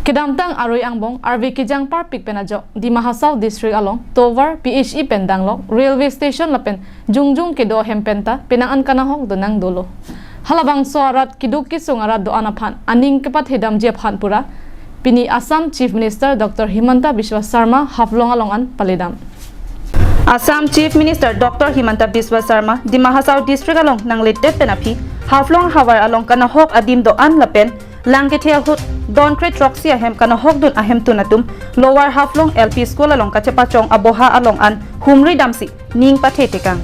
Kedamtang aroi angbong RV Kijang Park pik penajo di Mahasau district along Tovar PHE pendanglok railway station lapen jungjung kedo hempenta penangan kanahok donang dolo. Halabang soarat kiduk kisungarat do anaphan aning kepat hedam jephan pura pini Assam Chief Minister Dr. Himanta Biswa Sarma haflong alongan paledam. Assam Chief Minister Dr. Himanta Biswa Sarma di Mahasau district along nang litet penapi haflong hawar along kanahok adim do an lapen langkethia hut don kret roxy ahem kanahok dun ahem tunatum lower haflong LP school along kachepachong aboha along an humri damsi ning pathetekang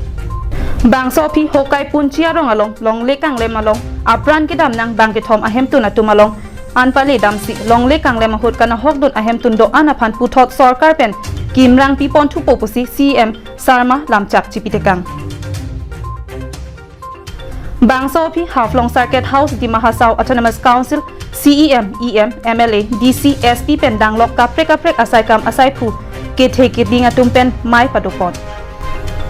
bangso phi hokai punchia rong along long lekang lem along apran kidam nang bangkethom ahem tunatum along anpali damsi long lekang lem hut kanahok dun ahem tundo anaphan puthot sarkar pen kimrang pi pon thu popusi CM Sarma lamchak chipitekang Bangso phi Haflong Circuit House di Mahasau Autonomous Council CEM EM MLA DC SP pendanglok kaprek asai kam asai phu kethe kiding atum pen mai padupon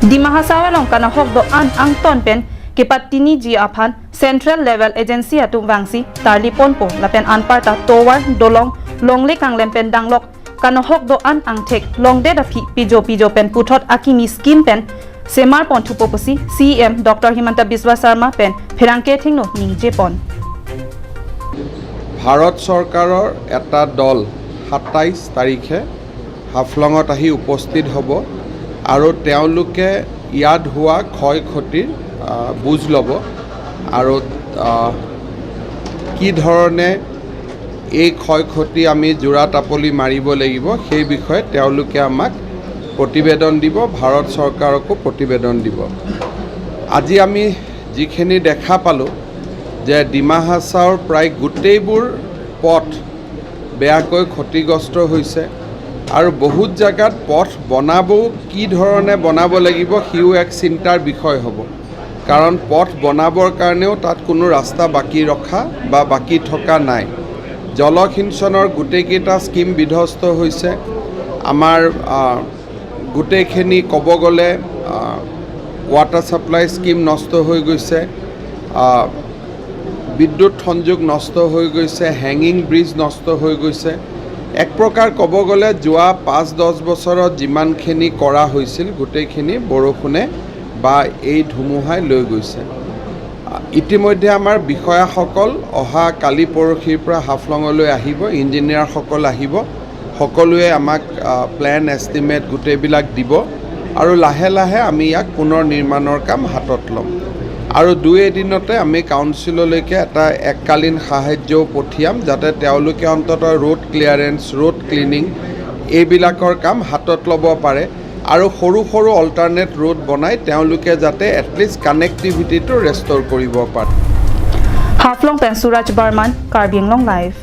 di Mahasau along kanahok do an angton pen kepatini ji aphan Central Level Agency atum wangsi tarlipon po lapen anparta towar dolong longle kanglem pendanglok kanahok do an angthek longde da phi pijo pen puthot akimi scheme pen Semar pon thu popusi CM Dr. Himanta Biswa Sarma pen phirangke thingno ningje pon Bharat চৰকাৰৰ এটা দল ২৭ তাৰিখে হাফলঙত আহি উপস্থিত হ'ব আৰু তেওঁলোকে ইয়াত হোৱা ক্ষয়ক্ষতিৰ বুজ ল'ব আৰু কি ধৰণে এই ক্ষয়ক্ষতি আমি জোৰা টাপলি মাৰিব লাগিব সেই বিষয়ে তেওঁলোকে আমাক প্ৰতিবেদন দিব ভাৰত চৰকাৰকো প্ৰতিবেদন দিব আজি আমি যিখিনি দেখা পালো যে ডিমা হাছাওৰ প্ৰায় গোটেইবোৰ পথ বেয়াকৈ ক্ষতিগ্ৰস্ত হৈছে আৰু বহুত জায়গাত পথ বনাবও কি ধৰণে বনাব লাগিব হিউ এক চিন্তাৰ বিষয় হ'ব কাৰণ পথ বনাবৰ কাৰণেও তাত কোনো ৰাস্তা বাকি ৰখা বা বাকি থকা নাই জলসিঞ্চনৰ গোটেইকেইটা স্কিম বিধ্বস্ত হৈছে আমাৰ গোটেইখিনি ক'ব গ'লে ৱাটাৰ ছাপ্লাই স্কিম নষ্ট হৈ গৈছে বিদ্যুৎ সংযোগ নষ্ট হৈ গৈছে হেঙিং ব্ৰিজ নষ্ট হৈ গৈছে এক প্ৰকাৰ ক'ব গ'লে যোৱা ৫-১০ বছৰত যিমানখিনি কৰা হৈছিল গোটেইখিনি বৰষুণে বা এই ধুমুহাই লৈ গৈছে ইতিমধ্যে আমাৰ বিষয়াসকল অহা কালি পৰহিৰ পৰা হাফলঙলৈ আহিব ইঞ্জিনিয়াৰসকল আহিব সকলোৱে আমাক প্ল্যান এষ্টিমেট গোটেইবিলাক দিব আৰু লাহে লাহে আমি ইয়াক পুনৰ নিৰ্মাণৰ কাম হাতত ল'ম আৰু ২ এদিনতে আমি কাউন্সিললৈকে এটা এককালীন সাহায্যও পঠিয়াম যাতে তেওঁলোকে অন্ততঃ ৰোড ক্লিয়াৰেন্স ৰোড ক্লিনিং এইবিলাকৰ কাম হাতত ল'ব পাৰে আৰু সৰু সৰু অল্টাৰনেট ৰোড বনাই তেওঁলোকে যাতে এটলিষ্ট কানেক্টিভিটিটো ৰেষ্ট'ৰ কৰিব পাৰে Haflong pen Suraj Barman Karbi Anglong Live